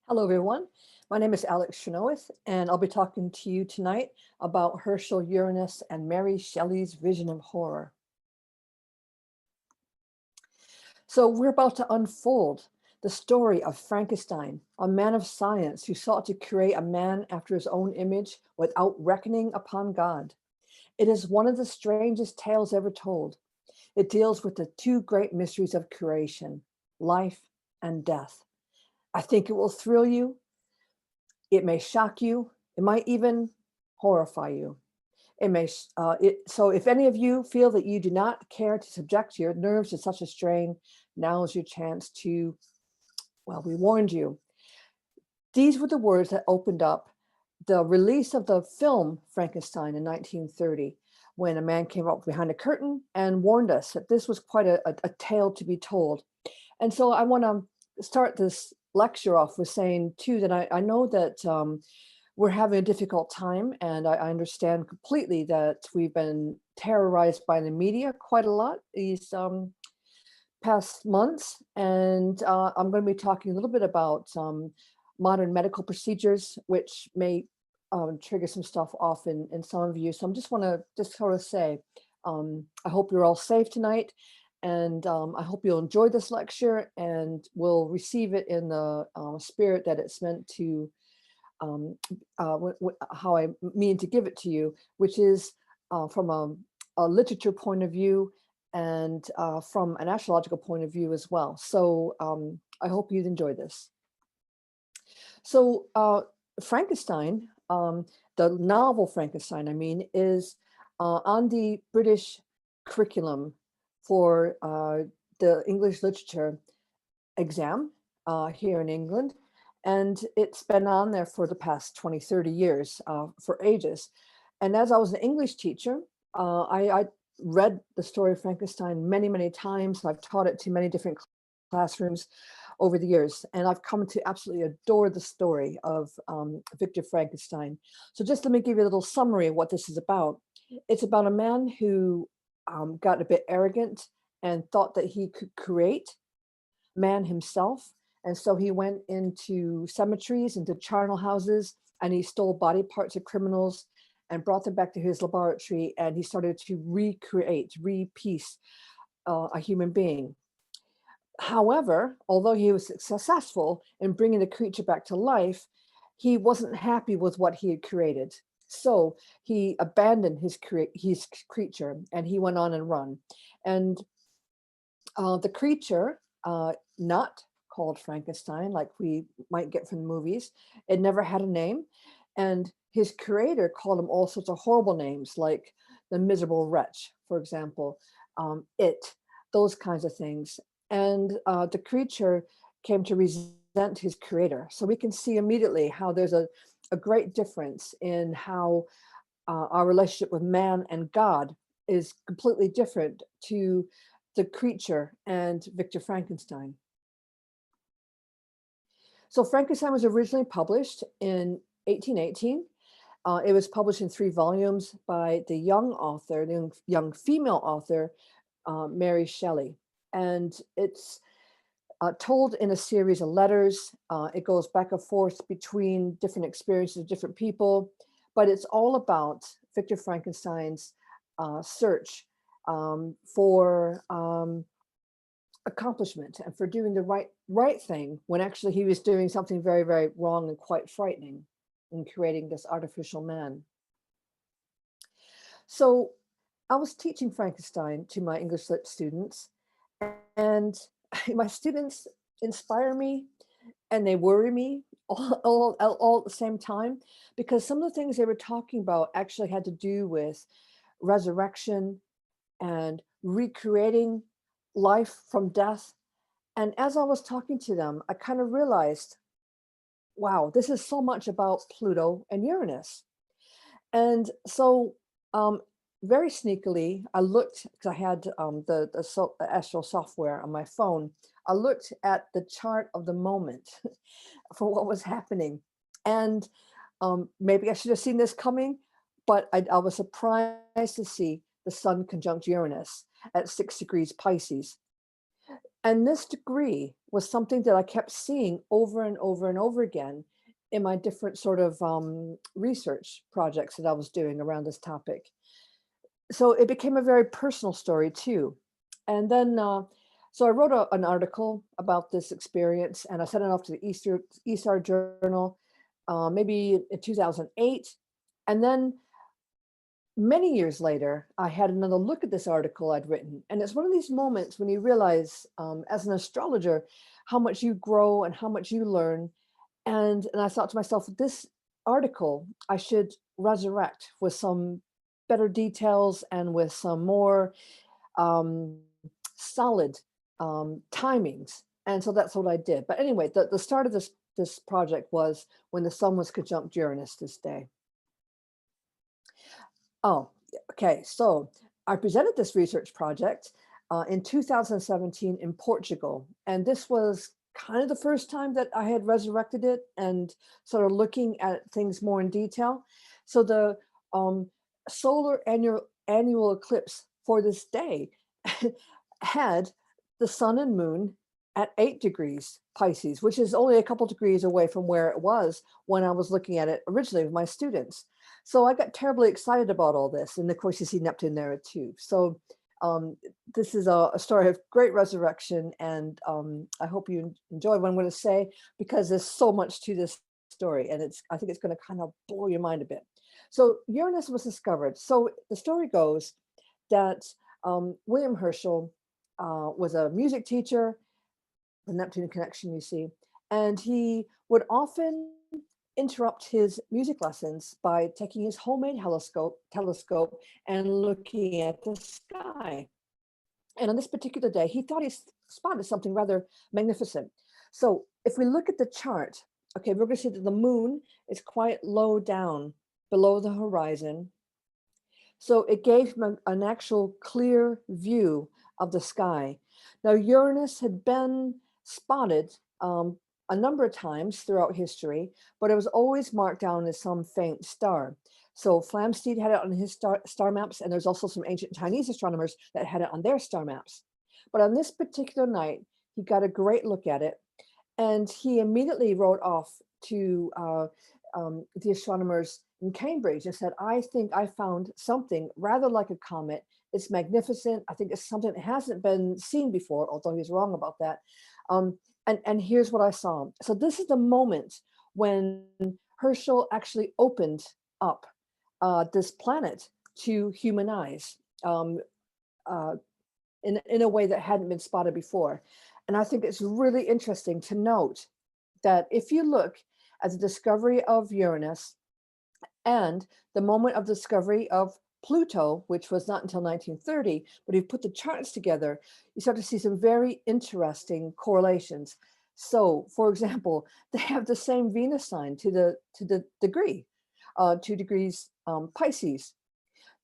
Hello, everyone. My name is Alex Trenoweth, and I'll be talking to you tonight about Herschel, Uranus, and Mary Shelley's vision of horror. So we're about to unfold the story of Frankenstein, a man of science who sought to create a man after his own image without reckoning upon God. It is one of the strangest tales ever told. It deals with the two great mysteries of creation, life and death. I think it will thrill you. It may shock you. It might even horrify you. So if any of you feel that you do not care to subject your nerves to such a strain, now is your chance to, well, we warned you. These were the words that opened up the release of the film Frankenstein in 1930, when a man came up behind a curtain and warned us that this was quite a tale to be told. And so I want to start this lecture off with saying too that I know that we're having a difficult time, and I understand completely that we've been terrorized by the media quite a lot these past months, and I'm going to be talking a little bit about modern medical procedures, which may trigger some stuff off in some of you. So I just want to sort of say, I hope you're all safe tonight. And I hope you'll enjoy this lecture and will receive it in the spirit that it's meant to, how I mean to give it to you, which is from a literature point of view and from an astrological point of view as well. So I hope you'd enjoy this. So Frankenstein, the novel Frankenstein, I mean, is on the British curriculum for the English literature exam here in England. And it's been on there for the past 20, 30 years, for ages. And as I was an English teacher, I read the story of Frankenstein many, many times. I've taught it to many different classrooms over the years, and I've come to absolutely adore the story of Victor Frankenstein. So just let me give you a little summary of what this is about. It's about a man who got a bit arrogant and thought that he could create man himself. And so he went into cemeteries, into charnel houses, and he stole body parts of criminals and brought them back to his laboratory. And he started to recreate, repiece a human being. However, although he was successful in bringing the creature back to life, he wasn't happy with what he had created. So he abandoned his creature and he went on and run. And the creature, not called Frankenstein, like we might get from the movies, it never had a name. And his creator called him all sorts of horrible names, like the miserable wretch, for example, those kinds of things. And the creature came to resent his creator. So we can see immediately how there's a great difference in how our relationship with man and God is completely different to the creature and Victor Frankenstein. So Frankenstein was originally published in 1818. It was published in 3 volumes by the young author, the young female author, Mary Shelley. And it's told in a series of letters. It goes back and forth between different experiences of different people, but it's all about Victor Frankenstein's search for accomplishment and for doing the right thing when actually he was doing something very, very wrong and quite frightening in creating this artificial man. So I was teaching Frankenstein to my English Lit students, and my students inspire me and they worry me all at the same time, because some of the things they were talking about actually had to do with resurrection and recreating life from death. And as I was talking to them, I kind of realized, wow, this is so much about Pluto and Uranus. And so very sneakily, I looked, because I had the astral software on my phone. I looked at the chart of the moment for what was happening. And maybe I should have seen this coming, but I was surprised to see the Sun conjunct Uranus at 6 degrees Pisces. And this degree was something that I kept seeing over and over and over again in my different sort of research projects that I was doing around this topic. So it became a very personal story too. And then, so I wrote an article about this experience, and I sent it off to the ESAR Journal, maybe in 2008. And then many years later, I had another look at this article I'd written. And it's one of these moments when you realize, as an astrologer, how much you grow and how much you learn. And I thought to myself, this article I should resurrect with some better details and with some more solid timings. And so that's what I did. But anyway, the start of this project was when the sun was conjunct Uranus this day. Oh, okay. So I presented this research project in 2017 in Portugal. And this was kind of the first time that I had resurrected it and sort of looking at things more in detail. So the solar annual eclipse for this day had the sun and moon at 8 degrees Pisces, which is only a couple degrees away from where it was when I was looking at it originally with my students. So I got terribly excited about all this. And of course, you see Neptune there too. So this is a story of great resurrection. And I hope you enjoy what I'm going to say, because there's so much to this story. And I think it's going to kind of blow your mind a bit. So Uranus was discovered. So the story goes that William Herschel was a music teacher, the Neptune connection, you see, and he would often interrupt his music lessons by taking his homemade telescope and looking at the sky. And on this particular day, he thought he spotted something rather magnificent. So if we look at the chart, okay, we're going to see that the moon is quite low down below the horizon. So it gave him an actual clear view of the sky. Now, Uranus had been spotted a number of times throughout history, but it was always marked down as some faint star. So Flamsteed had it on his star maps, and there's also some ancient Chinese astronomers that had it on their star maps. But on this particular night, he got a great look at it, and he immediately wrote off to the astronomers in Cambridge and said, I think I found something rather like a comet. It's magnificent. I think it's something that hasn't been seen before, although he's wrong about that. And here's what I saw. So this is the moment when Herschel actually opened up this planet to human eyes in a way that hadn't been spotted before. And I think it's really interesting to note that if you look at the discovery of Uranus and the moment of discovery of Pluto, which was not until 1930, but if you put the charts together, you start to see some very interesting correlations. So, for example, they have the same Venus sign to the degree, 2 degrees Pisces.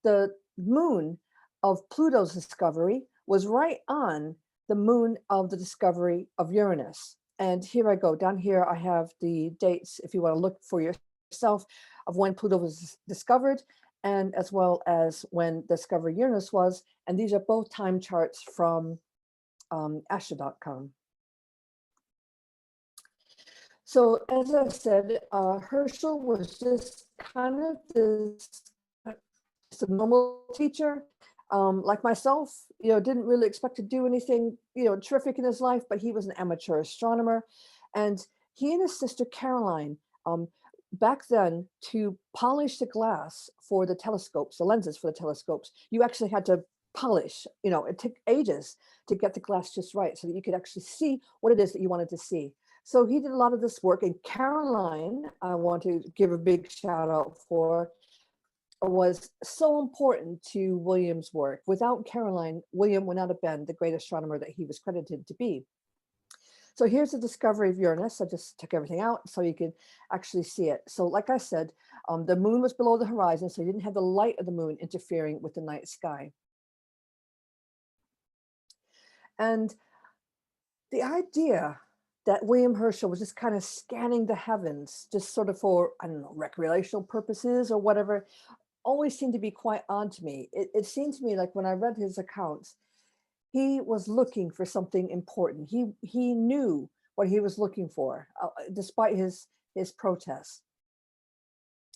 The moon of Pluto's discovery was right on the moon of the discovery of Uranus. And here I go. Down here, I have the dates, if you want to look for yourself, of when Pluto was discovered, and as well as when discovered Uranus was. And these are both time charts from Astra.com. So as I said, Herschel was just kind of just a normal teacher. Like myself, didn't really expect to do anything, terrific in his life, but he was an amateur astronomer. And he and his sister Caroline, back then, to polish the glass for the telescopes, the lenses for the telescopes, you actually had to polish, it took ages to get the glass just right so that you could actually see what it is that you wanted to see. So he did a lot of this work, and Caroline, I want to give a big shout out for, was so important to William's work. Without Caroline, William would not have been the great astronomer that he was credited to be. So here's the discovery of Uranus. I just took everything out so you could actually see it. So like I said, the moon was below the horizon, so you didn't have the light of the moon interfering with the night sky. And the idea that William Herschel was just kind of scanning the heavens, just sort of for, I don't know, recreational purposes or whatever, always seemed to be quite odd to me. It seemed to me like when I read his accounts, he was looking for something important. He knew what he was looking for, despite his protests.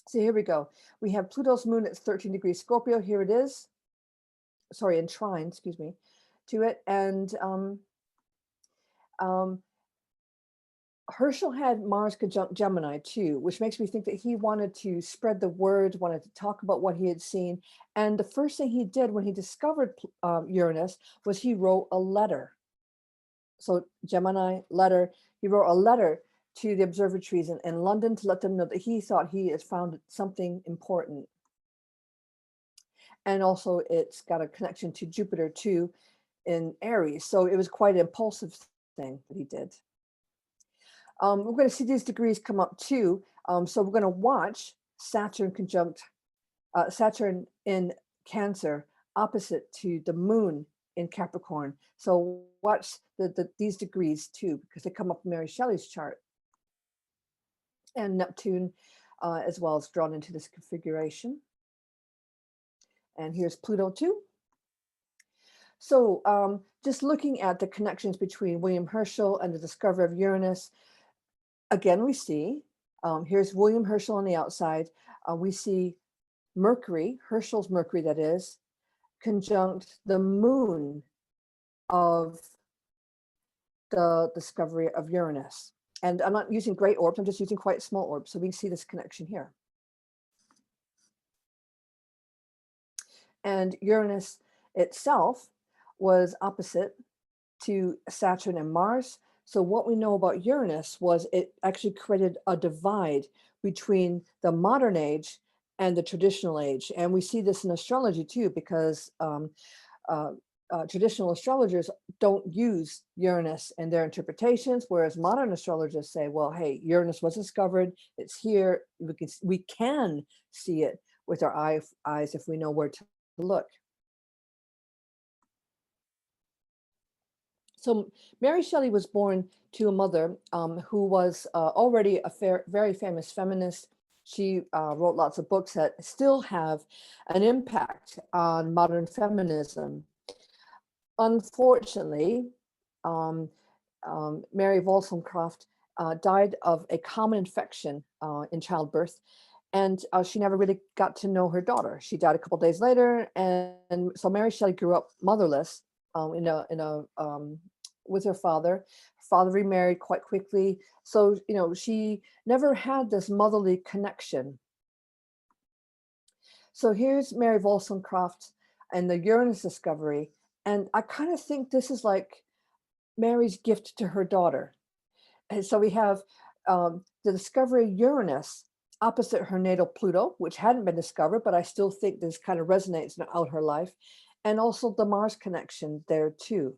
So here we go. We have Pluto's moon at 13 degrees Scorpio. Here it is. Sorry, in trine, excuse me, to it. And Herschel had Mars conjunct Gemini too, which makes me think that he wanted to spread the word, wanted to talk about what he had seen. And the first thing he did when he discovered Uranus was he wrote a letter. So Gemini, letter, he wrote a letter to the observatories in London to let them know that he thought he had found something important. And also it's got a connection to Jupiter too in Aries. So it was quite an impulsive thing that he did. We're going to see these degrees come up too. So we're going to watch Saturn conjunct Saturn in Cancer opposite to the moon in Capricorn. So watch these degrees too, because they come up in Mary Shelley's chart. And Neptune as well is drawn into this configuration. And here's Pluto too. So just looking at the connections between William Herschel and the discovery of Uranus, again, we see, here's William Herschel on the outside. We see Mercury, Herschel's Mercury that is, conjunct the moon of the discovery of Uranus. And I'm not using great orbs, I'm just using quite small orbs. So we can see this connection here. And Uranus itself was opposite to Saturn and Mars. So what we know about Uranus was it actually created a divide between the modern age and the traditional age. And we see this in astrology too, because traditional astrologers don't use Uranus in their interpretations, whereas modern astrologers say, well, hey, Uranus was discovered, it's here, we can see it with our eyes if we know where to look. So Mary Shelley was born to a mother who was already a very famous feminist. She wrote lots of books that still have an impact on modern feminism. Unfortunately, Mary Wollstonecraft died of a common infection in childbirth, and she never really got to know her daughter. She died a couple days later, and so Mary Shelley grew up motherless with her father. Her father remarried quite quickly, so she never had this motherly connection. So here's Mary Wollstonecraft and the Uranus discovery, and I kind of think this is like Mary's gift to her daughter. And so we have the discovery of Uranus opposite her natal Pluto, which hadn't been discovered, but I still think this kind of resonates out her life, and also the Mars connection there too.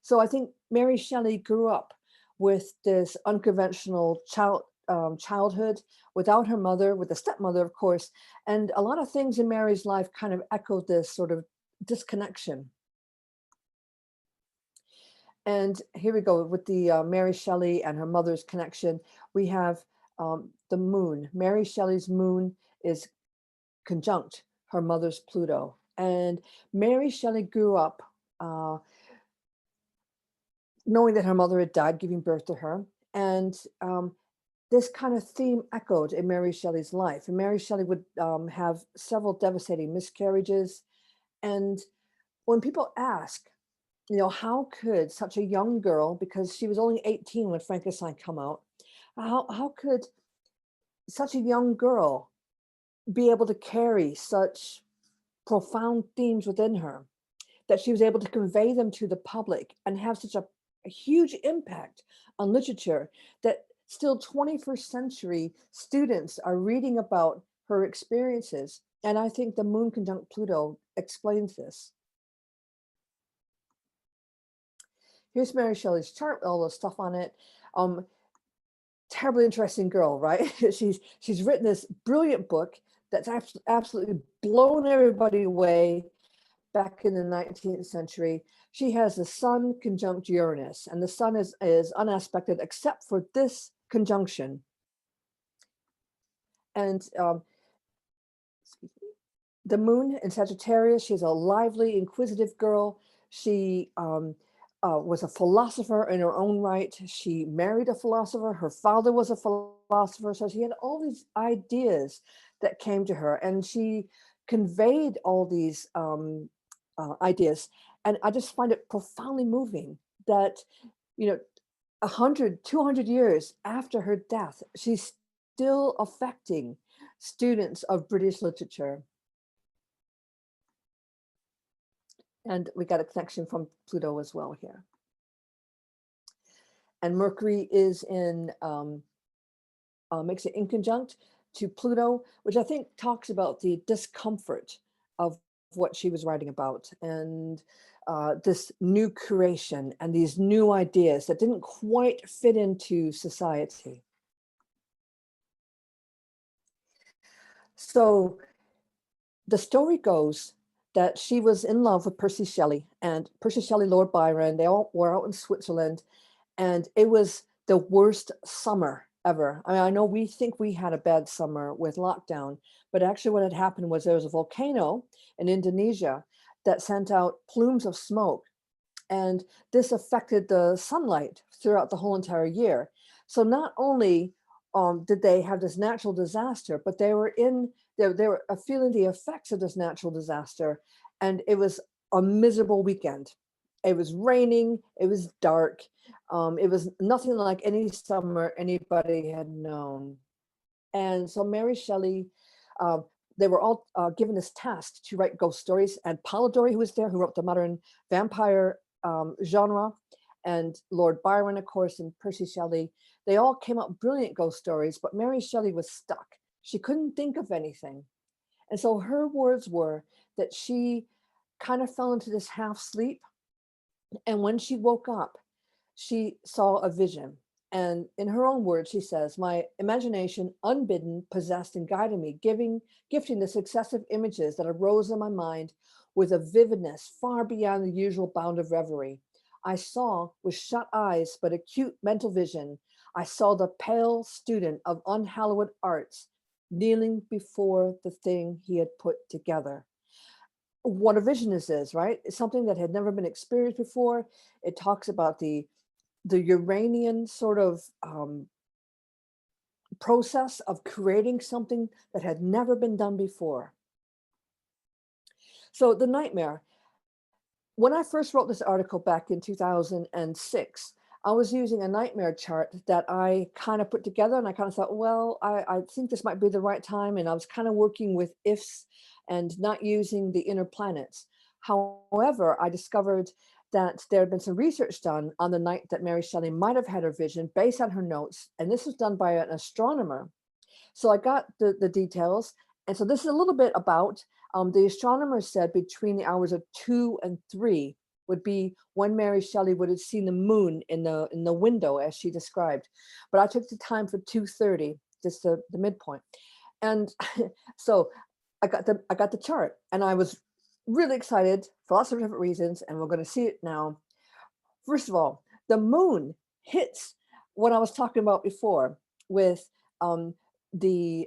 So I think Mary Shelley grew up with this unconventional childhood without her mother, with a stepmother, of course, and a lot of things in Mary's life kind of echoed this sort of disconnection. And here we go with the Mary Shelley and her mother's connection. We have the moon. Mary Shelley's moon is conjunct her mother's Pluto. And Mary Shelley grew up knowing that her mother had died, giving birth to her. And this kind of theme echoed in Mary Shelley's life. And Mary Shelley would have several devastating miscarriages. And when people ask, how could such a young girl, because she was only 18 when Frankenstein came out, how could such a young girl be able to carry such profound themes within her, that she was able to convey them to the public and have such a huge impact on literature that still 21st century students are reading about her experiences? And I think the moon conjunct Pluto explains this. Here's Mary Shelley's chart, all the stuff on it. Terribly interesting girl, right? she's written this brilliant book that's absolutely blown everybody away back in the 19th century. She has the sun conjunct Uranus, and the sun is unaspected except for this conjunction. And the moon in Sagittarius, she's a lively, inquisitive girl. She was a philosopher in her own right. She married a philosopher. Her father was a philosopher. So she had all these ideas that came to her, and she conveyed all these ideas. And I just find it profoundly moving that, you know, 100, 200 years after her death, she's still affecting students of British literature. And we got a connection from Pluto as well here. And Mercury is in, makes it inconjunct to Pluto, which I think talks about the discomfort of what she was writing about, and this new creation and these new ideas that didn't quite fit into society. So the story goes that she was in love with Percy Shelley, and Percy Shelley, Lord Byron, they all were out in Switzerland, and it was the worst summer ever. I mean, I know we think we had a bad summer with lockdown, but actually what had happened was there was a volcano in Indonesia that sent out plumes of smoke, and this affected the sunlight throughout the whole entire year. So not only did they have this natural disaster, but they were feeling the effects of this natural disaster, and it was a miserable weekend. It was raining, it was dark, it was nothing like any summer anybody had known. And so Mary Shelley, they were all given this task to write ghost stories, and Polidori, who was there, who wrote the modern vampire genre, and Lord Byron, of course, and Percy Shelley, they all came up brilliant ghost stories, but Mary Shelley was stuck. She couldn't think of anything. And so her words were that she kind of fell into this half sleep. And when she woke up, she saw a vision. And in her own words, she says, "My imagination, unbidden, possessed and guided me, gifting the successive images that arose in my mind with a vividness far beyond the usual bound of reverie. I saw with shut eyes, but acute mental vision. I saw the pale student of unhallowed arts kneeling before the thing he had put together." What a vision this is, right? It's something that had never been experienced before. It talks about the Uranian sort of process of creating something that had never been done before. So the nightmare. When I first wrote this article back in 2006, I was using a nightmare chart that I kind of put together, and I kind of thought, well, I think this might be the right time. And I was kind of working with ifs and not using the inner planets. However, I discovered that there had been some research done on the night that Mary Shelley might have had her vision based on her notes. And this was done by an astronomer. So I got the details. And so this is a little bit about, the astronomer said between the hours of 2 and 3 would be when Mary Shelley would have seen the moon in the window, as she described. But I took the time for 2:30, just the midpoint. And so I got the chart, and I was really excited for lots of different reasons, and we're going to see it now. First of all, the moon hits what I was talking about before with the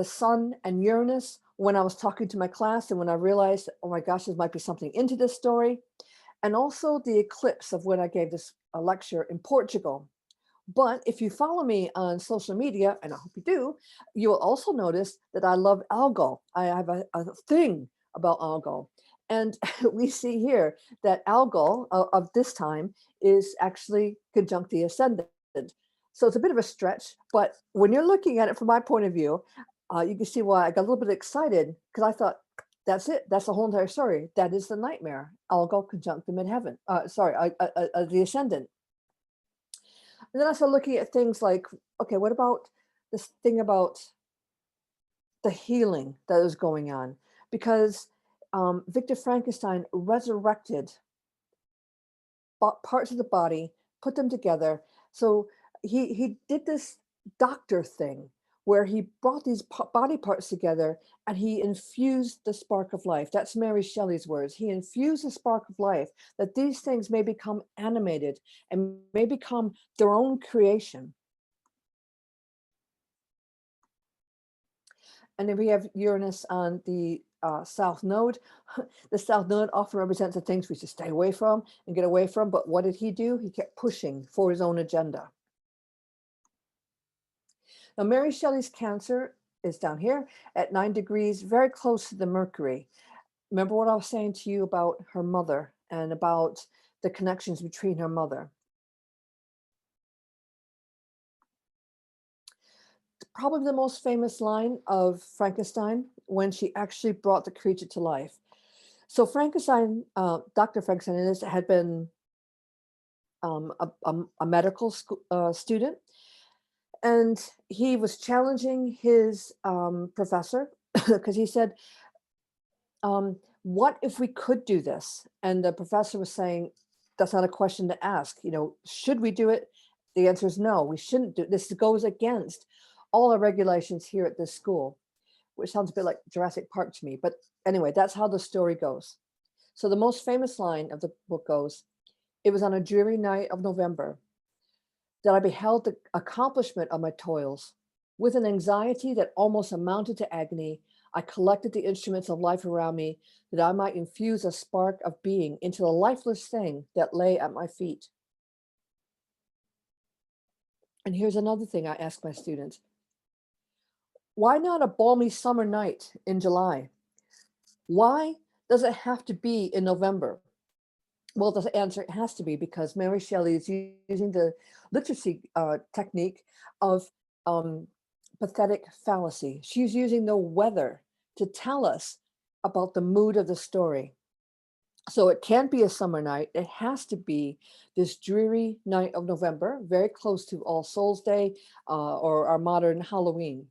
sun and Uranus, when I was talking to my class, and when I realized, oh my gosh, there might be something into this story, and also the eclipse of when I gave this lecture in Portugal. But if you follow me on social media, and I hope you do, you will also notice that I love algal. I have a thing about algal. And we see here that algal of this time is actually conjunct the ascendant. So it's a bit of a stretch, but when you're looking at it from my point of view, you can see why I got a little bit excited, because I thought, that's it. That's the whole entire story. That is the nightmare. Algal conjunct the midheaven. The ascendant. And then I started looking at things like, okay, what about this thing about the healing that is going on? Because Victor Frankenstein resurrected parts of the body, put them together. So he did this doctor thing where he brought these body parts together and he infused the spark of life. That's Mary Shelley's words. He infused the spark of life, that these things may become animated and may become their own creation. And then we have Uranus on the south node. The south node often represents the things we should stay away from and get away from. But what did he do? He kept pushing for his own agenda. Now, Mary Shelley's Cancer is down here at 9 degrees, very close to the Mercury. Remember what I was saying to you about her mother and about the connections between her mother. Probably the most famous line of Frankenstein when she actually brought the creature to life. So Frankenstein, Dr. Frankenstein had been a medical student, and he was challenging his professor because he said, what if we could do this? And the professor was saying, that's not a question to ask. You know, should we do it? The answer is no, we shouldn't do it. This goes against all our regulations here at this school, which sounds a bit like Jurassic Park to me. But anyway, that's how the story goes. So the most famous line of the book goes, "It was on a dreary night of November that I beheld the accomplishment of my toils. With an anxiety that almost amounted to agony, I collected the instruments of life around me that I might infuse a spark of being into the lifeless thing that lay at my feet." And here's another thing I ask my students. Why not a balmy summer night in July? Why does it have to be in November? Well, the answer has to be because Mary Shelley is using the literacy technique of pathetic fallacy. She's using the weather to tell us about the mood of the story. So it can't be a summer night. It has to be this dreary night of November, very close to All Souls Day or our modern Halloween.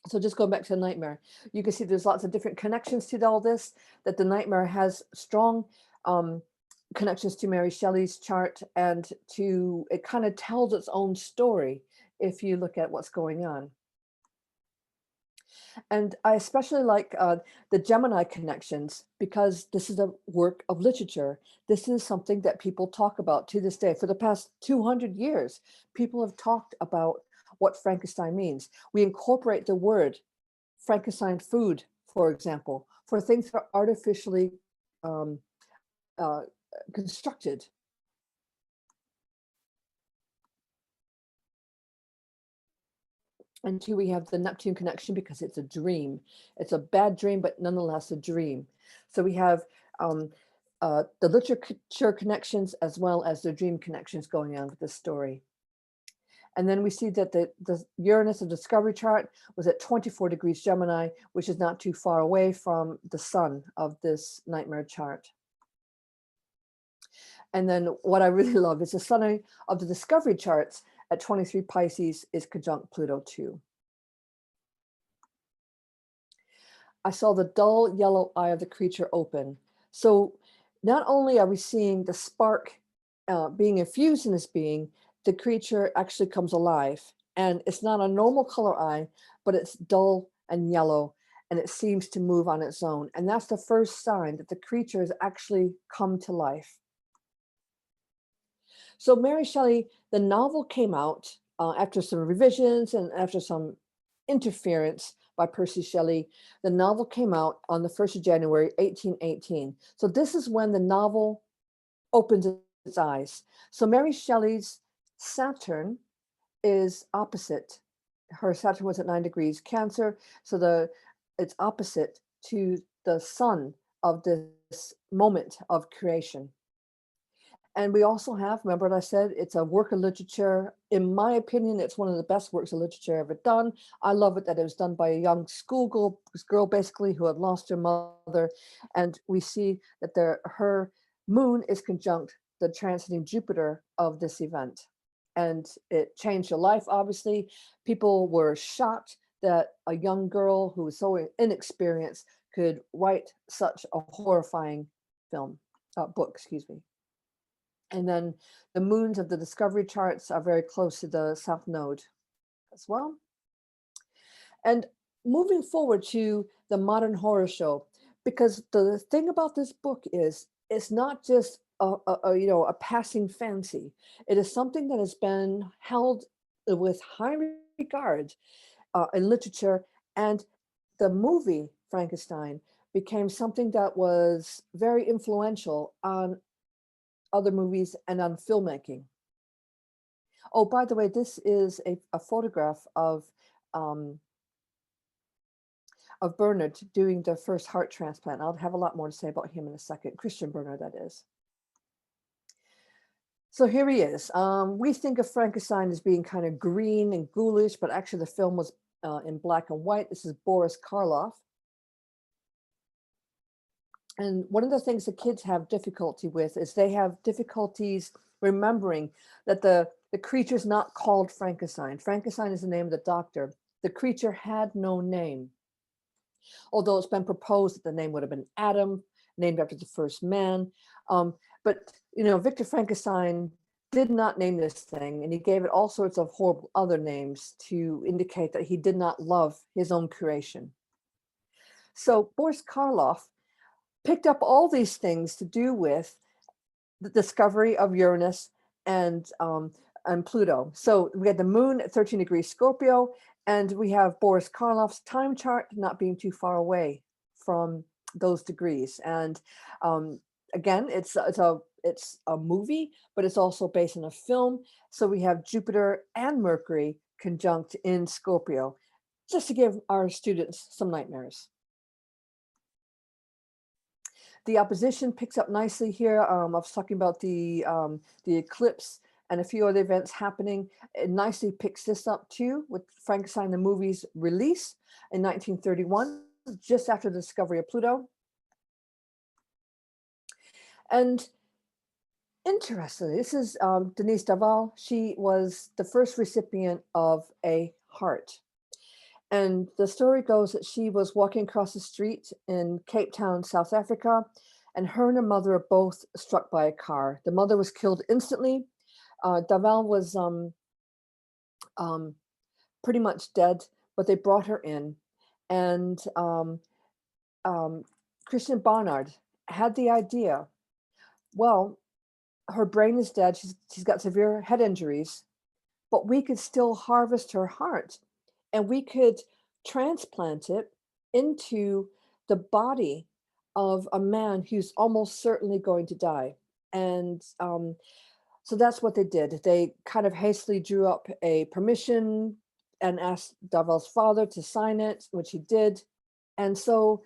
So just going back to the nightmare, you can see there's lots of different connections to all this, that the nightmare has strong connections to Mary Shelley's chart, and it kind of tells its own story if you look at what's going on. And I especially like the Gemini connections because this is a work of literature. This is something that people talk about to this day. For the past 200 years, people have talked about what Frankenstein means. We incorporate the word Frankenstein food, for example, for things that are artificially constructed. And two, we have the Neptune connection because it's a dream. It's a bad dream, but nonetheless a dream. So we have the literature connections as well as the dream connections going on with this story. And then we see that the Uranus of Discovery chart was at 24 degrees Gemini, which is not too far away from the sun of this nightmare chart. And then what I really love is the sun of the Discovery charts at 23 Pisces is conjunct Pluto too. I saw the dull yellow eye of the creature open. So not only are we seeing the spark being infused in this being, the creature actually comes alive, and it's not a normal color eye, but it's dull and yellow, and it seems to move on its own. And that's the first sign that the creature has actually come to life. So Mary Shelley, the novel came out after some revisions and after some interference by Percy Shelley. The novel came out on the 1st of January, 1818. So this is when the novel opens its eyes. So Mary Shelley's Saturn is opposite. Her Saturn was at 9 degrees Cancer. So it's opposite to the sun of this moment of creation. And we also have, remember what I said, it's a work of literature. In my opinion, it's one of the best works of literature ever done. I love it that it was done by a young schoolgirl basically who had lost her mother. And we see that her moon is conjunct the transiting Jupiter of this event. And it changed her life, obviously. People were shocked that a young girl who was so inexperienced could write such a horrifying book, excuse me. And then the moons of the Discovery charts are very close to the South Node as well. And moving forward to the modern horror show, because the thing about this book is it's not just a passing fancy. It is something that has been held with high regard in literature, and the movie Frankenstein became something that was very influential on other movies and on filmmaking. Oh, by the way, this is a photograph of Bernard doing the first heart transplant. I'll have a lot more to say about him in a second. Christian Bernard, that is. So here he is. We think of Frankenstein as being kind of green and ghoulish, but actually the film was in black and white. This is Boris Karloff. And one of the things the kids have difficulty with is they have difficulties remembering that the creature's not called Frankenstein. Frankenstein is the name of the doctor. The creature had no name. Although it's been proposed that the name would have been Adam, named after the first man. But, you know, Victor Frankenstein did not name this thing, and he gave it all sorts of horrible other names to indicate that he did not love his own creation. So Boris Karloff picked up all these things to do with the discovery of Uranus and Pluto. So we had the moon at 13 degrees Scorpio, and we have Boris Karloff's time chart not being too far away from those degrees. And again, it's a movie, but it's also based on a film. So we have Jupiter and Mercury conjunct in Scorpio, just to give our students some nightmares. The opposition picks up nicely here. I was talking about the eclipse and a few other events happening. It nicely picks this up too with Frankenstein the movie's release in 1931, just after the discovery of Pluto. And interestingly, this is Denise Daval. She was the first recipient of a heart. And the story goes that she was walking across the street in Cape Town, South Africa, and her and her mother are both struck by a car. The mother was killed instantly. Daval was pretty much dead, but they brought her in. And Christian Bonnard had the idea, well, her brain is dead, she's got severe head injuries, but we could still harvest her heart, and we could transplant it into the body of a man who's almost certainly going to die. And so that's what they did. They kind of hastily drew up a permission and asked Daval's father to sign it, which he did. And so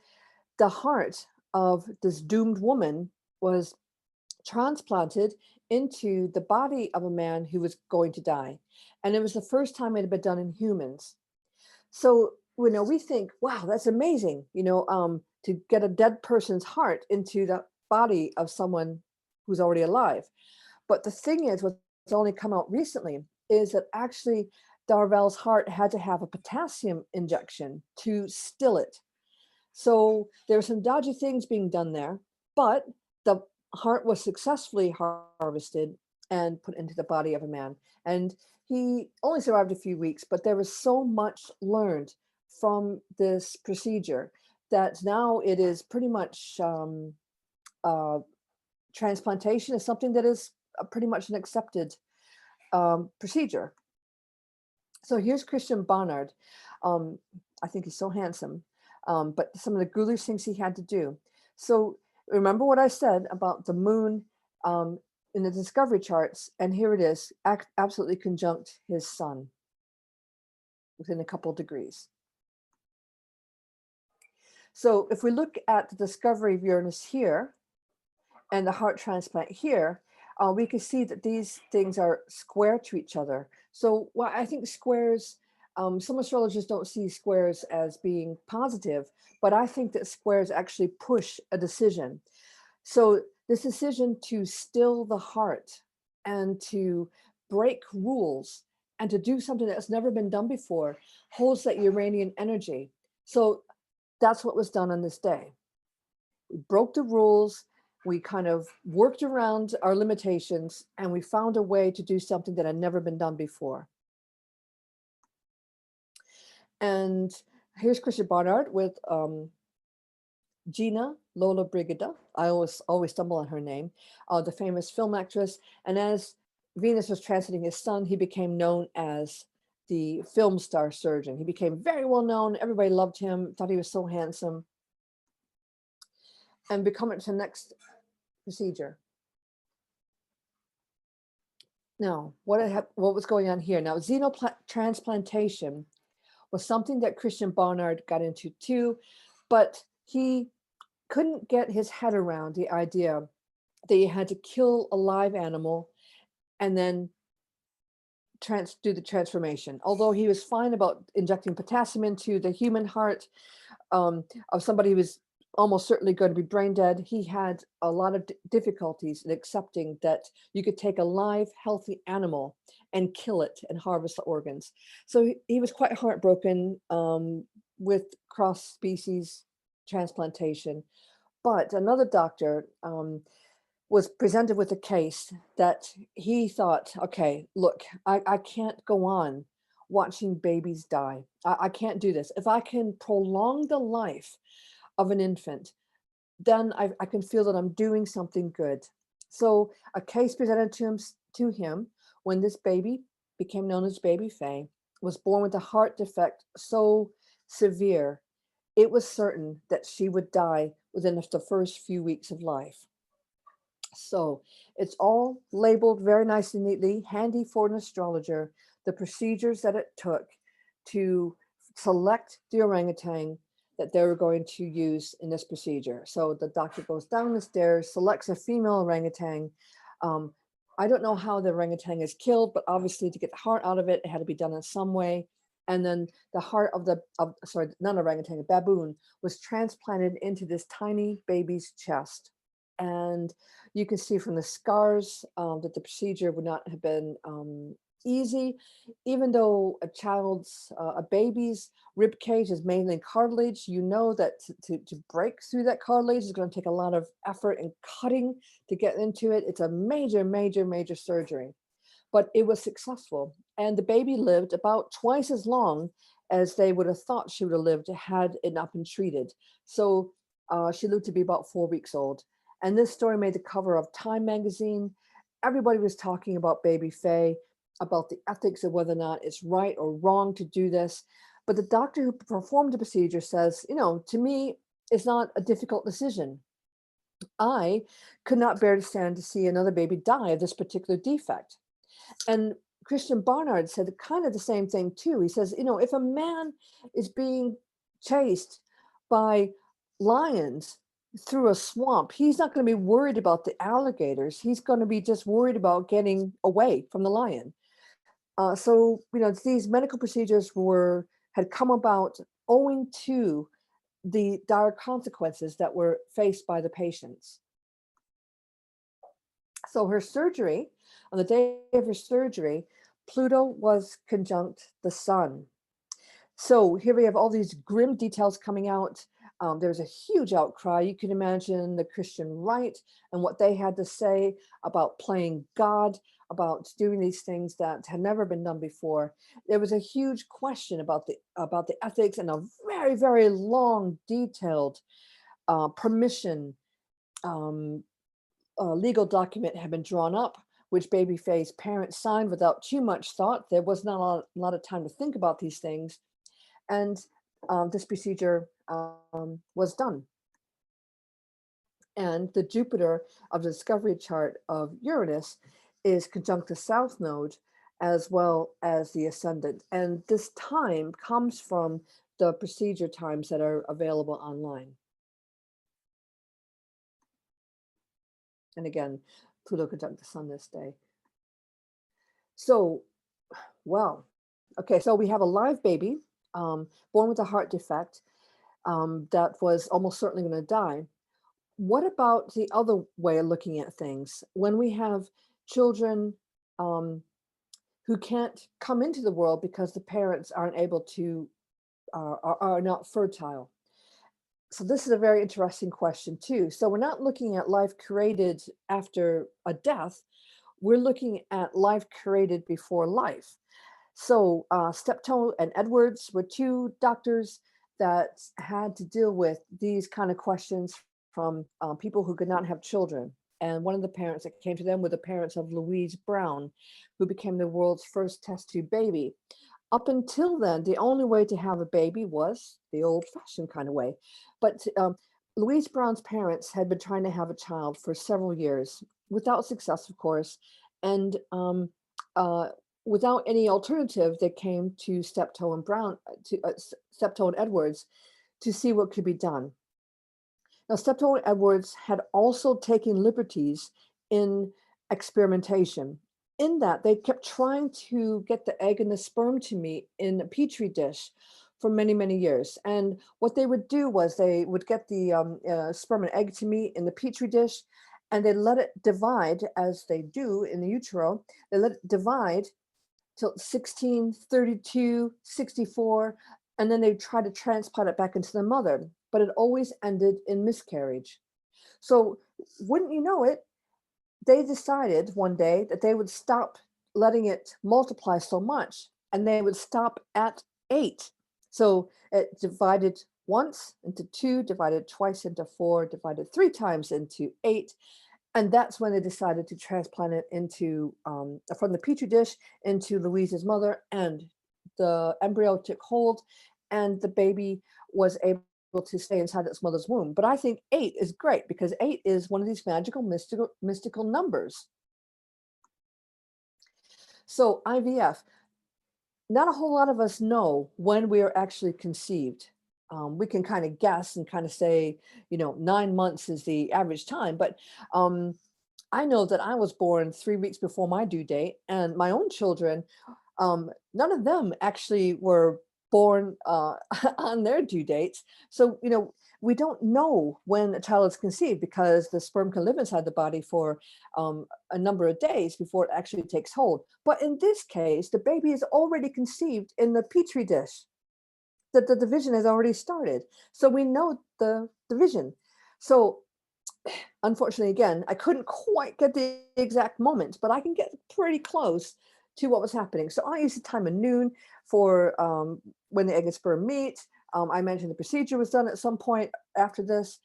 the heart of this doomed woman was transplanted into the body of a man who was going to die. And it was the first time it had been done in humans. So, you know, we think, wow, that's amazing, you know, to get a dead person's heart into the body of someone who's already alive. But the thing is, what's only come out recently is that actually Daval's heart had to have a potassium injection to still it. So there were some dodgy things being done there, but the heart was successfully harvested and put into the body of a man. And he only survived a few weeks, but there was so much learned from this procedure that now it is pretty much transplantation is something that is pretty much an accepted procedure. So here's Christian Bonnard. I think he's so handsome, but some of the ghoulish things he had to do. So remember what I said about the moon in the discovery charts, and here it is, absolutely conjunct his sun within a couple of degrees. So if we look at the discovery of Uranus here and the heart transplant here, we can see that these things are square to each other. So well, I think squares, some astrologers don't see squares as being positive, but I think that squares actually push a decision. So this decision to still the heart and to break rules and to do something that's never been done before holds that Uranian energy. So that's what was done on this day. We broke the rules, we kind of worked around our limitations, and we found a way to do something that had never been done before. And here's Christian Bonnard with Gina Lola Brigida. I always stumble on her name, the famous film actress. And as Venus was transiting his sun, he became known as the film star surgeon. He became very well known. Everybody loved him, thought he was so handsome. And we come to the next procedure. Now, what was going on here? Now, Xenopla Transplantation was something that Christian Bonnard got into too, but he couldn't get his head around the idea that you had to kill a live animal and then do the transformation. Although he was fine about injecting potassium into the human heart of somebody who was almost certainly going to be brain dead, he had a lot of difficulties in accepting that you could take a live, healthy animal and kill it and harvest the organs. So he was quite heartbroken with cross-species transplantation. But another doctor was presented with a case that he thought, okay, look, I can't go on watching babies die. I can't do this. If I can prolong the life of an infant, then I can feel that I'm doing something good. So a case presented to him when this baby became known as Baby Faye, was born with a heart defect so severe, it was certain that she would die within the first few weeks of life. So it's all labeled very nice and neatly, handy for an astrologer, the procedures that it took to select the orangutan that they were going to use in this procedure. So the doctor goes down the stairs, selects a female orangutan. I don't know how the orangutan is killed, but obviously to get the heart out of it, it had to be done in some way. And then the heart of not orangutan, a baboon, was transplanted into this tiny baby's chest. And you can see from the scars that the procedure would not have been easy, even though a baby's rib cage is mainly cartilage. You know that to break through that cartilage is going to take a lot of effort and cutting to get into it. It's a major, major, major surgery, but it was successful. And the baby lived about twice as long as they would have thought she would have lived had it not been treated. So she lived to be about 4 weeks old. And this story made the cover of Time magazine. Everybody was talking about Baby Faye, about the ethics of whether or not it's right or wrong to do this. But the doctor who performed the procedure says, to me, it's not a difficult decision. I could not bear to stand to see another baby die of this particular defect. And Christian Barnard said kind of the same thing too. He says, if a man is being chased by lions through a swamp, he's not going to be worried about the alligators. He's going to be just worried about getting away from the lion. So these medical procedures had come about owing to the dire consequences that were faced by the patients. So her surgery, on the day of her surgery, Pluto was conjunct the sun. So here we have all these grim details coming out. There's a huge outcry. You can imagine the Christian right and what they had to say about playing God, about doing these things that had never been done before. There was a huge question about the ethics, and a very, very long, detailed permission legal document had been drawn up, which Baby Faye's parents signed without too much thought. There was not a lot of time to think about these things. And this procedure was done. And the Jupiter of the discovery chart of Uranus is conjunct the south node as well as the ascendant. And this time comes from the procedure times that are available online. And again, Pluto conjunct the sun this day. So, well, okay, so we have a live baby born with a heart defect that was almost certainly going to die. What about the other way of looking at things? When we have children who can't come into the world because the parents aren't able to, are not fertile. So this is a very interesting question too. So we're not looking at life created after a death. We're looking at life created before life. So Steptoe and Edwards were two doctors that had to deal with these kind of questions from people who could not have children. And one of the parents that came to them were the parents of Louise Brown, who became the world's first test tube baby. Up until then, the only way to have a baby was the old-fashioned kind of way. But Louise Brown's parents had been trying to have a child for several years, without success, of course, and uh, without any alternative, they came to Steptoe and Edwards to see what could be done. Now, Steptoe and Edwards had also taken liberties in experimentation, in that they kept trying to get the egg and the sperm to meet in a petri dish for many, many years. And what they would do was they would get the sperm and egg to meet in the petri dish, and they let it divide, as they do in the utero. They let it divide till 16, 32, 64, and then they try to transplant it back into the mother, but it always ended in miscarriage. So wouldn't you know it, they decided one day that they would stop letting it multiply so much, and they would stop at 8. So it divided once into 2, divided twice into 4, divided 3 times into 8. And that's when they decided to transplant it into from the petri dish into Louise's mother, and the embryo took hold, and the baby was able to stay inside its mother's womb. But I think 8 is great, because 8 is one of these magical, mystical numbers. So IVF, not a whole lot of us know when we are actually conceived. We can kind of guess and kind of say, 9 months is the average time, but I know that I was born 3 weeks before my due date, and my own children, none of them actually were born on their due dates. So, we don't know when a child is conceived, because the sperm can live inside the body for a number of days before it actually takes hold. But in this case, the baby is already conceived in the petri dish. That the division has already started. So we know the division. So unfortunately, again, I couldn't quite get the exact moment, but I can get pretty close to what was happening. So I used the time of noon for when the egg and sperm meet. I mentioned the procedure was done at some point after this,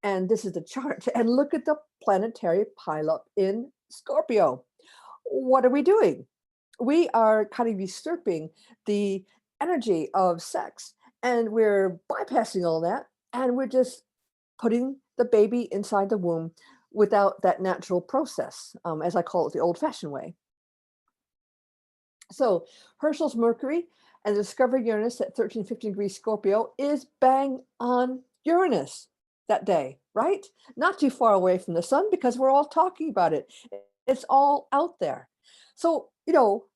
and this is the chart. And look at the planetary pileup in Scorpio. What are we doing? We are kind of usurping the energy of sex, and we're bypassing all that, and we're just putting the baby inside the womb without that natural process, as I call it, the old-fashioned way. So Herschel's Mercury and the discovered Uranus at 1315 degrees Scorpio is bang on Uranus that day, right? Not too far away from the sun, because we're all talking about it. It's all out there. So,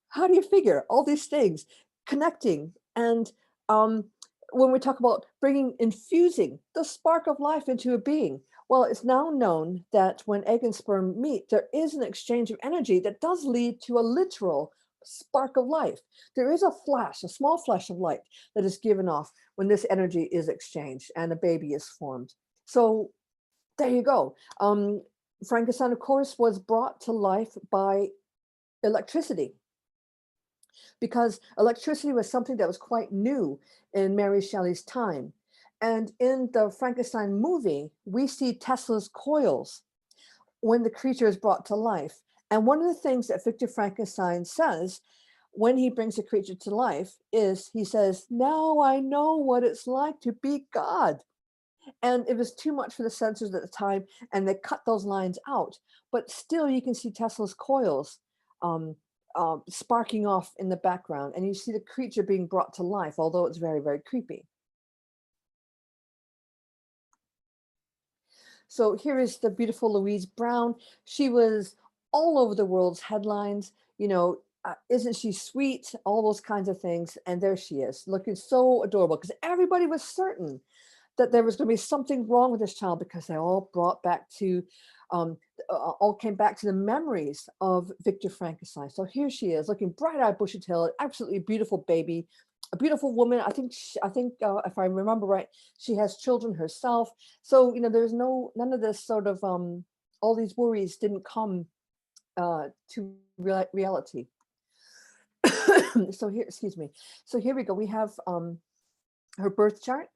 how do you figure all these things connecting? And when we talk about infusing the spark of life into a being, well, it's now known that when egg and sperm meet, there is an exchange of energy that does lead to a literal spark of life. There is a flash, a small flash of light that is given off when this energy is exchanged and a baby is formed. So there you go. Frankenstein, of course, was brought to life by electricity, because electricity was something that was quite new in Mary Shelley's time. And in the Frankenstein movie, we see Tesla's coils when the creature is brought to life. And one of the things that Victor Frankenstein says when he brings a creature to life is, he says, "Now I know what it's like to be God." And it was too much for the censors at the time, and they cut those lines out. But still, you can see Tesla's coils sparking off in the background, and you see the creature being brought to life, although it's very, very creepy. So here is the beautiful Louise Brown. She was all over the world's headlines, isn't she sweet? All those kinds of things. And there she is, looking so adorable, because everybody was certain that there was going to be something wrong with this child, because they all came back to the memories of Victor Frankenstein. So here she is, looking bright-eyed, bushy-tailed, absolutely beautiful baby, a beautiful woman. I think if I remember right, she has children herself. So there's none of this sort of all these worries didn't come to reality. So here, excuse me. So here we go. We have her birth chart.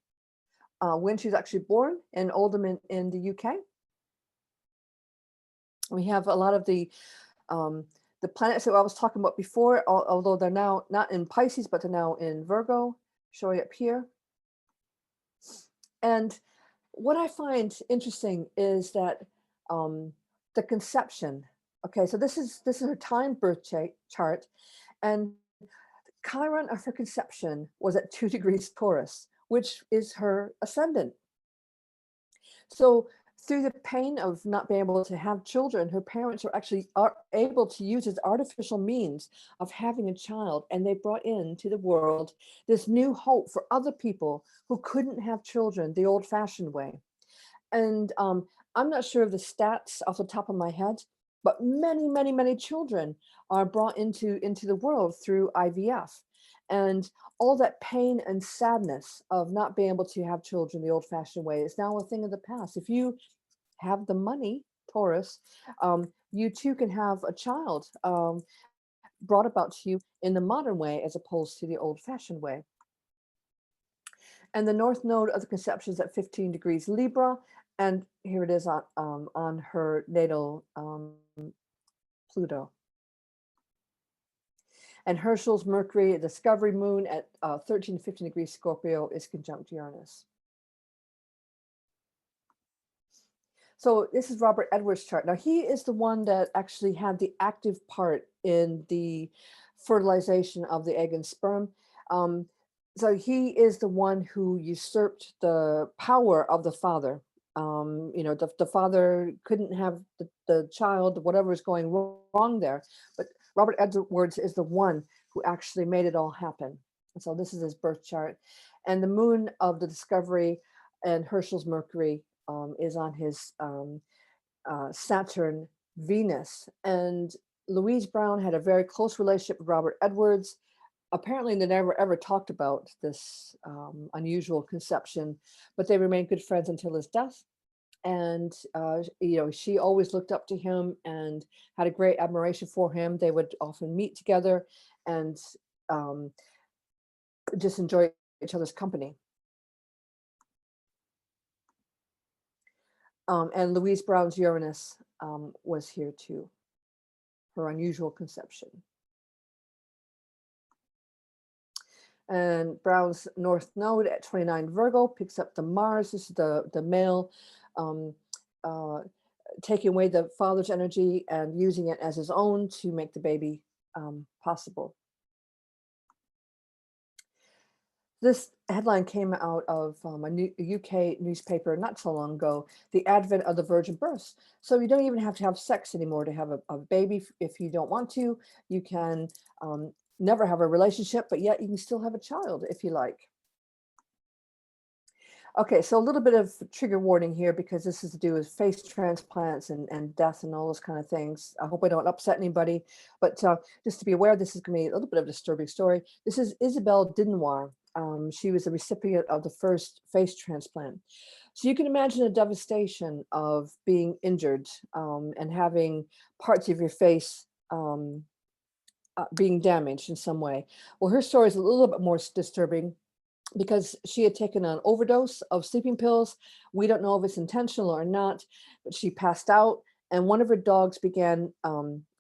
When she was actually born in Oldham in the UK. We have a lot of the the planets that I was talking about before, although they're now not in Pisces, but they're now in Virgo, showing up here. And what I find interesting is that the conception. Okay, so this is her time birth chart, and Chiron of her conception was at 2 degrees Taurus, which is her ascendant. So through the pain of not being able to have children, her parents are able to use this artificial means of having a child, and they brought into the world this new hope for other people who couldn't have children the old-fashioned way. And I'm not sure of the stats off the top of my head, but many children are brought into the world through IVF. And all that pain and sadness of not being able to have children the old-fashioned way is now a thing of the past. If you have the money, Taurus, you too can have a child brought about to you in the modern way as opposed to the old-fashioned way. And the north node of the conception is at 15 degrees Libra, and here it is on her natal Pluto. And Herschel's Mercury, discovery moon at 13 to 15 degrees Scorpio, is conjunct Uranus. So this is Robert Edwards' chart. Now he is the one that actually had the active part in the fertilization of the egg and sperm. So he is the one who usurped the power of the father. You know, the father couldn't have the child, whatever was going wrong there. But Robert Edwards is the one who actually made it all happen. And so this is his birth chart. And the moon of the discovery and Herschel's Mercury is on his Saturn Venus. And Louise Brown had a very close relationship with Robert Edwards. Apparently they never ever talked about this unusual conception, but they remained good friends until his death. And you know, she always looked up to him and had a great admiration for him. They would often meet together and just enjoy each other's company. And Louise Brown's Uranus was here too, her unusual conception. And Brown's north node at 29 Virgo picks up the Mars. This is the male taking away the father's energy and using it as his own to make the baby possible. This headline came out of a UK newspaper not so long ago, the advent of the virgin birth. So you don't even have to have sex anymore to have a baby if you don't want to. You can never have a relationship, but yet you can still have a child if you like. Okay, so a little bit of trigger warning here because this is to do with face transplants and death and all those kind of things. I hope I don't upset anybody, but just to be aware, this is going to be a little bit of a disturbing story. This is Isabelle Dinoir. She was the recipient of the first face transplant. So you can imagine the devastation of being injured and having parts of your face being damaged in some way. Well, her story is a little bit more disturbing because she had taken an overdose of sleeping pills. We don't know if it's intentional or not, but she passed out and one of her dogs began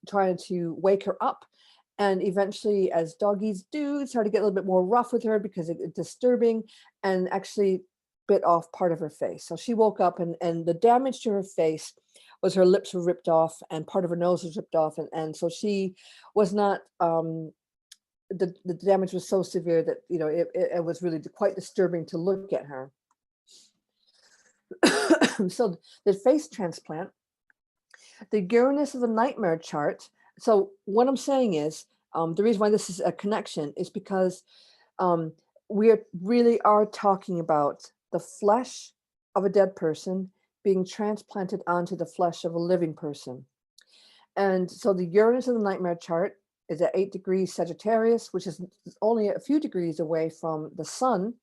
trying to wake her up. And eventually, as doggies do, started to get a little bit more rough with her because it's disturbing and actually bit off part of her face. So she woke up and the damage to her face was her lips were ripped off and part of her nose was ripped off. And so she was not, the damage was so severe that, you know, it was really quite disturbing to look at her. So the face transplant, the Uranus of the nightmare chart. So what I'm saying is, the reason why this is a connection is because we really are talking about the flesh of a dead person being transplanted onto the flesh of a living person. And so the Uranus of the nightmare chart is at 8 degrees Sagittarius, which is only a few degrees away from the sun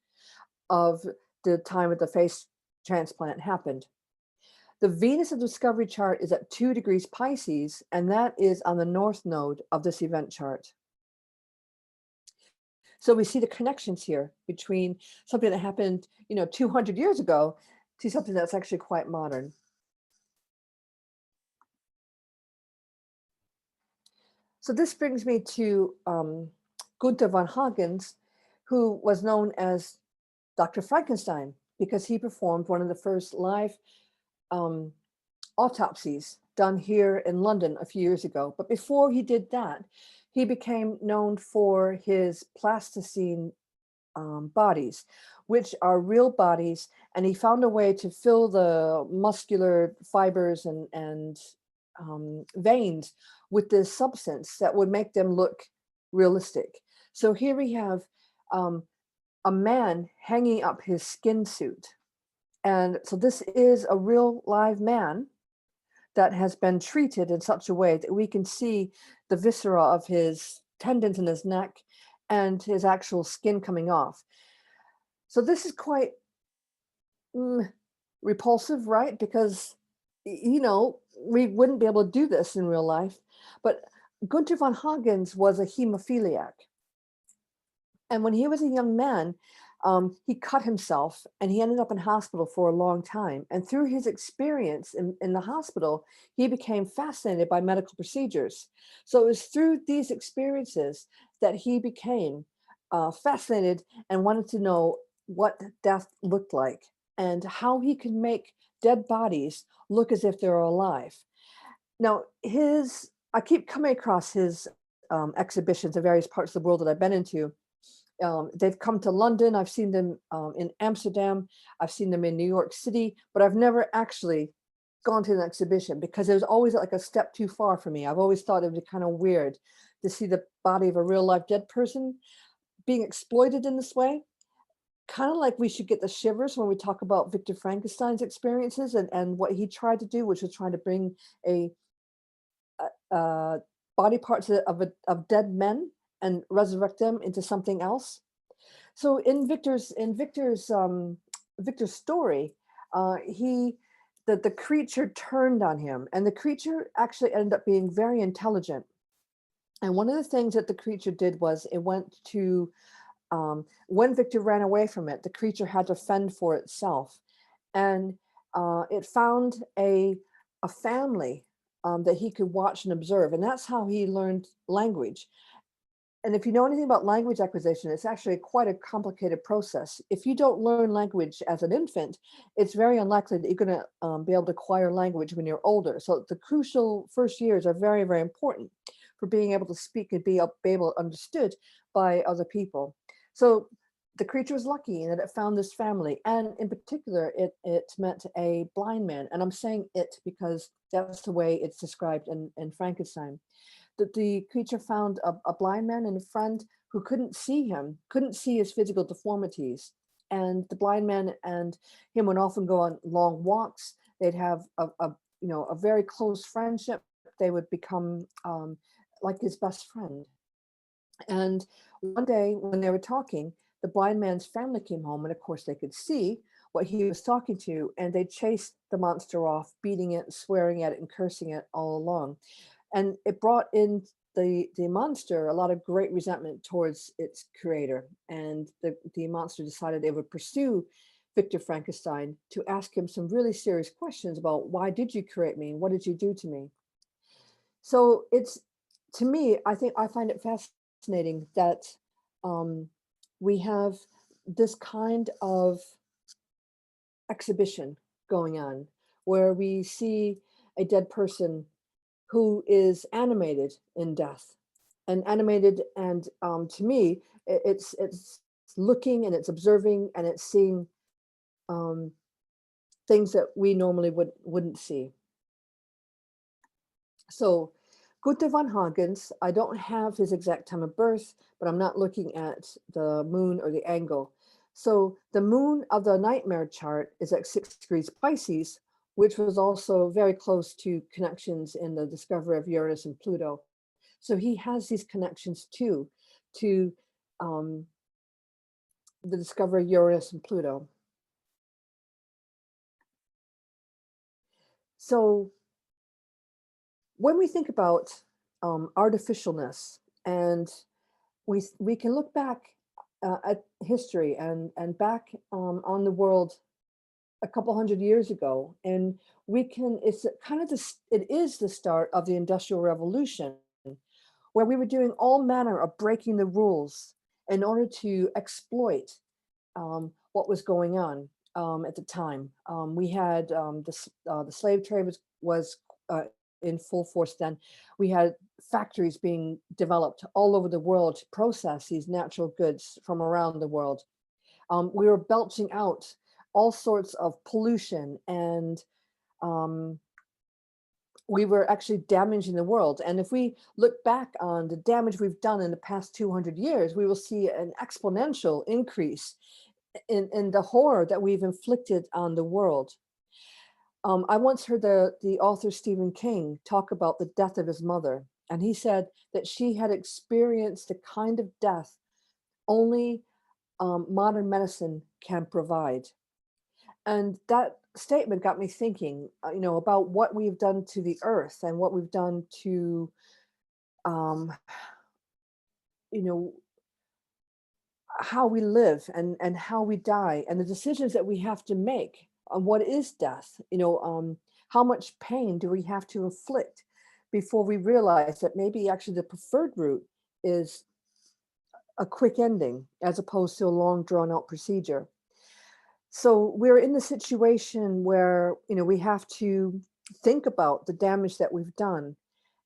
of the time that the face transplant happened. The Venus of Discovery chart is at 2 degrees Pisces, and that is on the north node of this event chart. So we see the connections here between something that happened, 200 years ago to something that's actually quite modern. So this brings me to Gunther von Hagens, who was known as Dr. Frankenstein because he performed one of the first live autopsies done here in London a few years ago. But before he did that, he became known for his plasticine bodies, which are real bodies, and he found a way to fill the muscular fibers and veins with this substance that would make them look realistic. So here we have a man hanging up his skin suit. And so this is a real live man that has been treated in such a way that we can see the viscera of his tendons in his neck and his actual skin coming off. So this is quite repulsive, right? Because, you know, we wouldn't be able to do this in real life. But Gunther von Hagens was a hemophiliac. And when he was a young man, he cut himself and he ended up in hospital for a long time. And through his experience in the hospital, he became fascinated by medical procedures. So it was through these experiences that he became fascinated and wanted to know what death looked like and how he could make dead bodies look as if they're alive. Now, I keep coming across his exhibitions in various parts of the world that I've been into. They've come to London. I've seen them in Amsterdam. I've seen them in New York City, but I've never actually gone to an exhibition because it was always like a step too far for me. I've always thought it would be kind of weird to see the body of a real life dead person being exploited in this way. Kind of like we should get the shivers when we talk about Victor Frankenstein's experiences and what he tried to do, which was trying to bring body parts of dead men and resurrect them into something else. So in Victor's story, the creature turned on him, and the creature actually ended up being very intelligent. And one of the things that the creature did was it went to when Victor ran away from it, the creature had to fend for itself, and it found a family that he could watch and observe, and that's how he learned language. And if you know anything about language acquisition, it's actually quite a complicated process. If you don't learn language as an infant, it's very unlikely that you're going to be able to acquire language when you're older. So the crucial first years are very, very important for being able to speak and be able to understood by other people. So the creature was lucky in that it found this family, and in particular, it met a blind man. And I'm saying it because that's the way it's described in Frankenstein. That the creature found a blind man and a friend who couldn't see him, couldn't see his physical deformities. And the blind man and him would often go on long walks. They'd have a very close friendship. They would become like his best friend. And one day when they were talking, the blind man's family came home, and of course they could see what he was talking to, and they chased the monster off, beating it, swearing at it, and cursing it all along. And it brought in the monster a lot of great resentment towards its creator. And the monster decided they would pursue Victor Frankenstein to ask him some really serious questions about why did you create me? What did you do to me? So to me, I find it fascinating that we have this kind of exhibition going on where we see a dead person who is animated in death and animated. And to me, it's looking and it's observing and it's seeing things that we normally wouldn't see. So Gunther von Hagens, I don't have his exact time of birth, but I'm not looking at the moon or the angle. So the moon of the nightmare chart is at 6 degrees Pisces, which was also very close to connections in the discovery of Uranus and Pluto. So he has these connections too, to the discovery of Uranus and Pluto. So when we think about artificialness, and we can look back at history and back on the world a couple hundred years ago, and it's kind of it is the start of the Industrial Revolution, where we were doing all manner of breaking the rules in order to exploit what was going on at the time. We had the slave trade was in full force then. We had factories being developed all over the world to process these natural goods from around the world. We were belching out all sorts of pollution, and we were actually damaging the world. And if we look back on the damage we've done in the past 200 years, we will see an exponential increase in the horror that we've inflicted on the world. I once heard the author Stephen King talk about the death of his mother, and he said that she had experienced a kind of death only modern medicine can provide. And that statement got me thinking, about what we've done to the earth and what we've done to, how we live and how we die, and the decisions that we have to make on what is death. How much pain do we have to inflict before we realize that maybe actually the preferred route is a quick ending as opposed to a long drawn out procedure. So we're in the situation where, we have to think about the damage that we've done.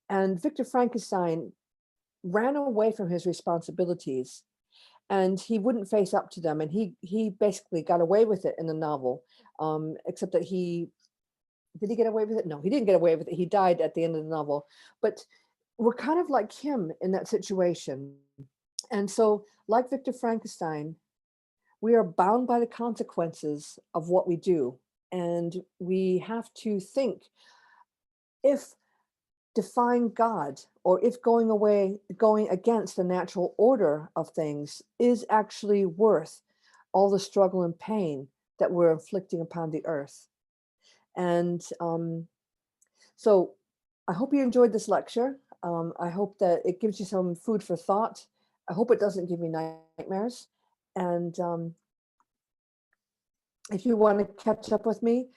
And Victor Frankenstein ran away from his responsibilities, and he wouldn't face up to them. And he basically got away with it in the novel, except that did he get away with it? No, he didn't get away with it. He died at the end of the novel. But we're kind of like him in that situation. And so, like Victor Frankenstein, we are bound by the consequences of what we do. And we have to think, if defying God, or if going against the natural order of things is actually worth all the struggle and pain that we're inflicting upon the earth. And so I hope you enjoyed this lecture. I hope that it gives you some food for thought. I hope it doesn't give you nightmares. And if you want to catch up with me,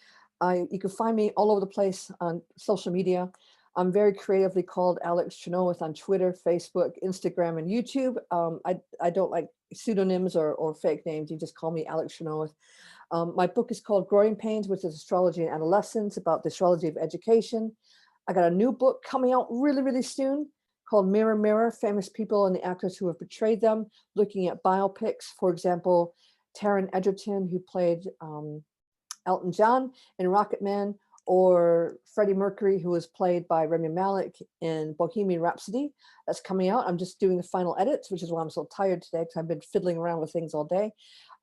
you can find me all over the place on social media. I'm very creatively called Alex Trenoweth on Twitter, Facebook, Instagram, and YouTube. I don't like pseudonyms or fake names. You just call me Alex Trenoweth. My book is called Growing Pains, which is astrology in adolescence, about the astrology of education. I got a new book coming out really, really soon called Mirror, Mirror, Famous People and the Actors Who Have Portrayed Them, looking at biopics. For example, Taron Egerton, who played Elton John in Rocketman, or Freddie Mercury, who was played by Rami Malek in Bohemian Rhapsody. That's coming out. I'm just doing the final edits, which is why I'm so tired today, because I've been fiddling around with things all day.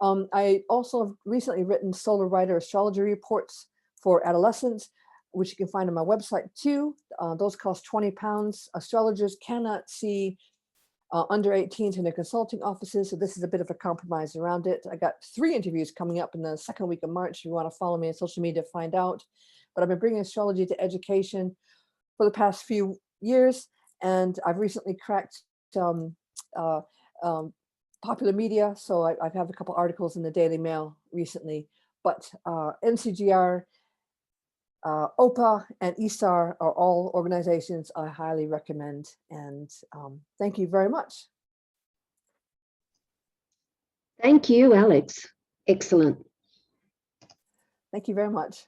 I also have recently written Solar Writer astrology reports for adolescents, which you can find on my website too. Those cost £20. Astrologers cannot see under 18s in their consulting offices, so this is a bit of a compromise around it. I got 3 interviews coming up in the second week of March. If you want to follow me on social media to find out. But I've been bringing astrology to education for the past few years, and I've recently cracked popular media. So I've had a couple articles in the Daily Mail recently. But NCGR, OPA, and ESAR are all organizations I highly recommend. And thank you very much. Thank you, Alex. Excellent. Thank you very much.